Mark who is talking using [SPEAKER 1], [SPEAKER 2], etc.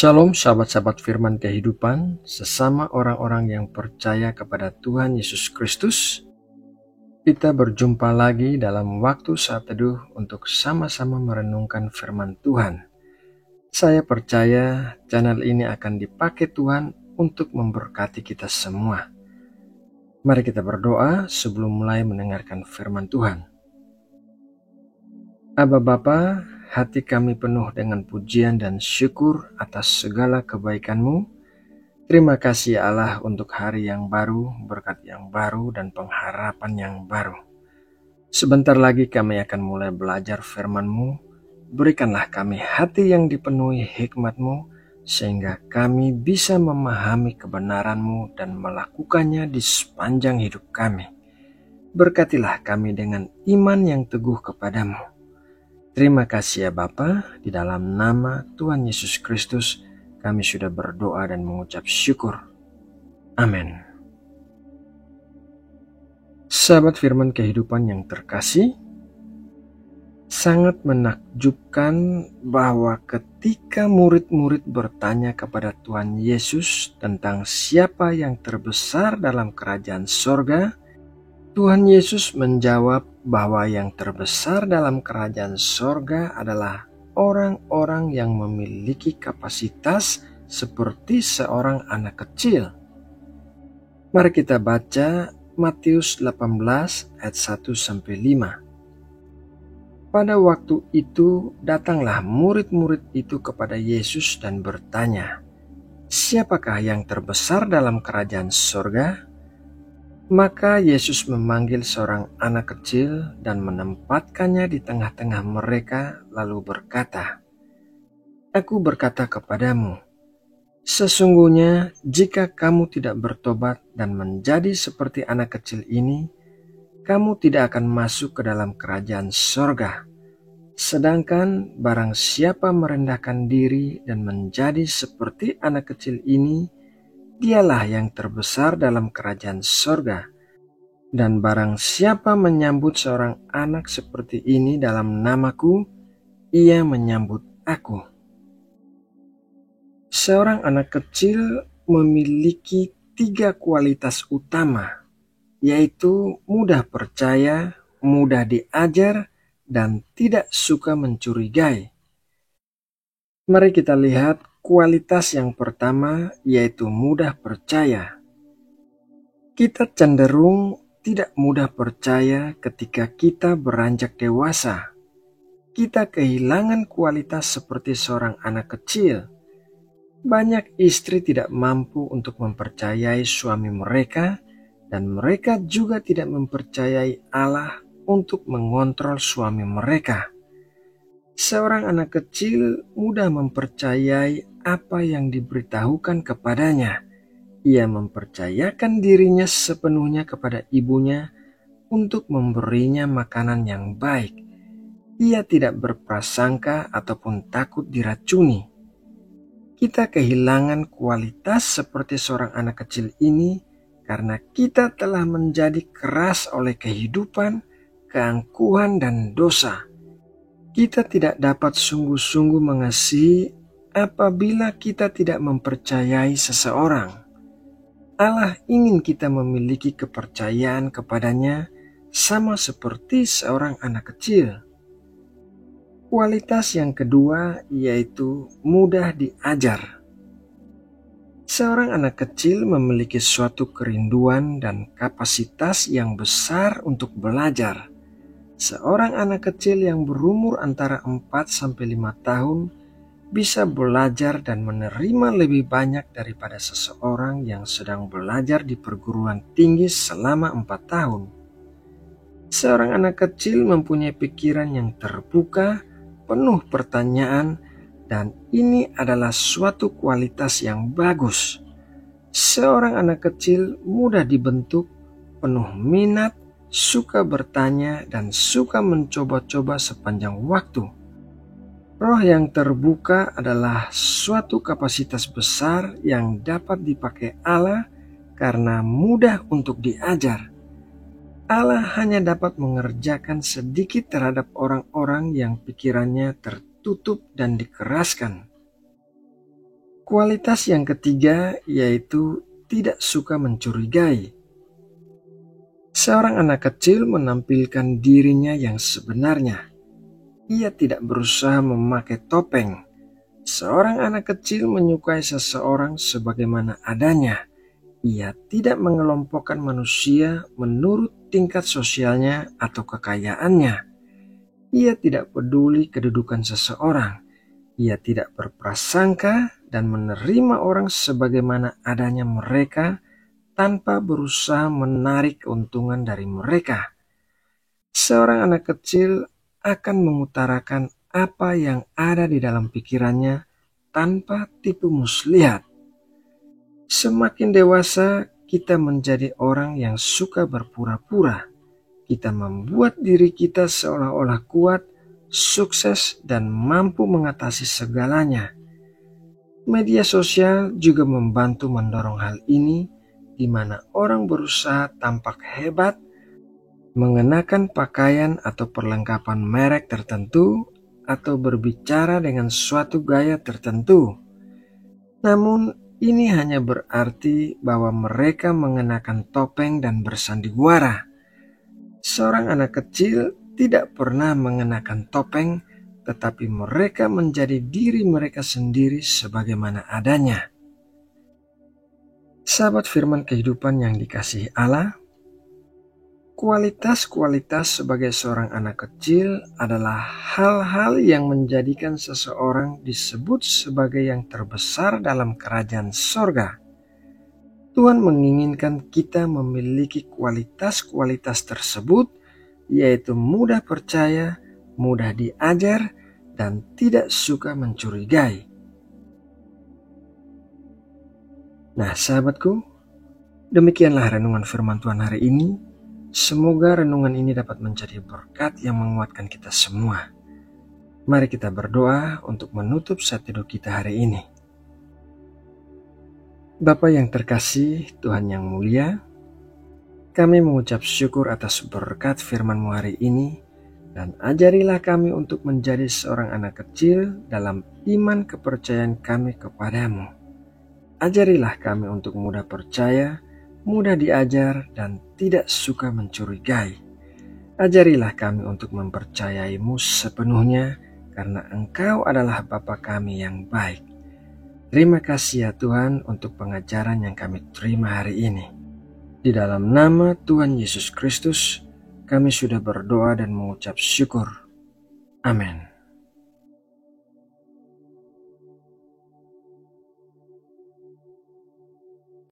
[SPEAKER 1] Shalom sahabat-sahabat firman kehidupan, sesama orang-orang yang percaya kepada Tuhan Yesus Kristus. Kita berjumpa lagi dalam waktu saat teduh untuk sama-sama merenungkan firman Tuhan. Saya percaya channel ini akan dipakai Tuhan untuk memberkati kita semua. Mari kita berdoa sebelum mulai mendengarkan firman Tuhan. Aba Bapa, hati kami penuh dengan pujian dan syukur atas segala kebaikan-Mu. Terima kasih Allah untuk hari yang baru, berkat yang baru, dan pengharapan yang baru. Sebentar lagi kami akan mulai belajar firman-Mu. Berikanlah kami hati yang dipenuhi hikmat-Mu, sehingga kami bisa memahami kebenaran-Mu dan melakukannya di sepanjang hidup kami. Berkatilah kami dengan iman yang teguh kepadamu. Terima kasih ya Bapa, di dalam nama Tuhan Yesus Kristus kami sudah berdoa dan mengucap syukur. Amin. Sahabat firman kehidupan yang terkasih, sangat menakjubkan bahwa ketika murid-murid bertanya kepada Tuhan Yesus tentang siapa yang terbesar dalam kerajaan sorga, Tuhan Yesus menjawab bahwa yang terbesar dalam kerajaan sorga adalah orang-orang yang memiliki kapasitas seperti seorang anak kecil. Mari kita baca Matius 18 ayat 1-5. Pada waktu itu datanglah murid-murid itu kepada Yesus dan bertanya, "Siapakah yang terbesar dalam kerajaan sorga?" Maka Yesus memanggil seorang anak kecil dan menempatkannya di tengah-tengah mereka, lalu berkata, "Aku berkata kepadamu, sesungguhnya jika kamu tidak bertobat dan menjadi seperti anak kecil ini, kamu tidak akan masuk ke dalam kerajaan sorga. Sedangkan barang siapa merendahkan diri dan menjadi seperti anak kecil ini, dialah yang terbesar dalam kerajaan sorga. Dan barang siapa menyambut seorang anak seperti ini dalam namaku, ia menyambut aku." Seorang anak kecil memiliki 3 kualitas utama, yaitu mudah percaya, mudah diajar, dan tidak suka mencurigai. Mari kita lihat kualitas yang pertama, yaitu mudah percaya. Kita cenderung tidak mudah percaya ketika kita beranjak dewasa. Kita kehilangan kualitas seperti seorang anak kecil. Banyak istri tidak mampu untuk mempercayai suami mereka, dan mereka juga tidak mempercayai Allah untuk mengontrol suami mereka. Seorang anak kecil mudah mempercayai apa yang diberitahukan kepadanya. Ia mempercayakan dirinya sepenuhnya kepada ibunya untuk memberinya makanan yang baik. Ia tidak berprasangka ataupun takut diracuni. Kita kehilangan kualitas seperti seorang anak kecil ini karena kita telah menjadi keras oleh kehidupan, keangkuhan, dan dosa. Kita tidak dapat sungguh-sungguh mengasihi apabila kita tidak mempercayai seseorang. Allah ingin kita memiliki kepercayaan kepadanya sama seperti seorang anak kecil. Kualitas yang kedua yaitu mudah diajar. Seorang anak kecil memiliki suatu kerinduan dan kapasitas yang besar untuk belajar. Seorang anak kecil yang berumur antara 4-5 tahun bisa belajar dan menerima lebih banyak daripada seseorang yang sedang belajar di perguruan tinggi selama 4 tahun. Seorang anak kecil mempunyai pikiran yang terbuka, penuh pertanyaan, dan ini adalah suatu kualitas yang bagus. Seorang anak kecil mudah dibentuk, penuh minat, suka bertanya, dan suka mencoba-coba sepanjang waktu. Roh yang terbuka adalah suatu kapasitas besar yang dapat dipakai Allah karena mudah untuk diajar. Allah hanya dapat mengerjakan sedikit terhadap orang-orang yang pikirannya tertutup dan dikeraskan. Kualitas yang ketiga yaitu tidak suka mencurigai. Seorang anak kecil menampilkan dirinya yang sebenarnya. Ia tidak berusaha memakai topeng. Seorang anak kecil menyukai seseorang sebagaimana adanya. Ia tidak mengelompokkan manusia menurut tingkat sosialnya atau kekayaannya. Ia tidak peduli kedudukan seseorang. Ia tidak berprasangka dan menerima orang sebagaimana adanya mereka tanpa berusaha menarik keuntungan dari mereka. Seorang anak kecil akan mengutarakan apa yang ada di dalam pikirannya tanpa tipu muslihat. Semakin dewasa, kita menjadi orang yang suka berpura-pura. Kita membuat diri kita seolah-olah kuat, sukses, dan mampu mengatasi segalanya. Media sosial juga membantu mendorong hal ini, di mana orang berusaha tampak hebat, mengenakan pakaian atau perlengkapan merek tertentu, atau berbicara dengan suatu gaya tertentu. Namun, ini hanya berarti bahwa mereka mengenakan topeng dan bersandiwara. Seorang anak kecil tidak pernah mengenakan topeng, tetapi mereka menjadi diri mereka sendiri sebagaimana adanya. Sahabat firman kehidupan yang dikasihi Allah, kualitas-kualitas sebagai seorang anak kecil adalah hal-hal yang menjadikan seseorang disebut sebagai yang terbesar dalam kerajaan sorga. Tuhan menginginkan kita memiliki kualitas-kualitas tersebut, yaitu mudah percaya, mudah diajar, dan tidak suka mencurigai. Nah, sahabatku, demikianlah renungan firman Tuhan hari ini. Semoga renungan ini dapat menjadi berkat yang menguatkan kita semua. Mari kita berdoa untuk menutup saat teduh kita hari ini. Bapa yang terkasih, Tuhan yang mulia, kami mengucap syukur atas berkat firman-Mu hari ini, dan ajarilah kami untuk menjadi seorang anak kecil dalam iman kepercayaan kami kepadamu. Ajarilah kami untuk mudah percaya, mudah diajar, dan tidak suka mencurigai. Ajarilah kami untuk mempercayai-Mu sepenuhnya, karena Engkau adalah Bapa kami yang baik. Terima kasih ya Tuhan untuk pengajaran yang kami terima hari ini. Di dalam nama Tuhan Yesus Kristus, kami sudah berdoa dan mengucap syukur. Amin.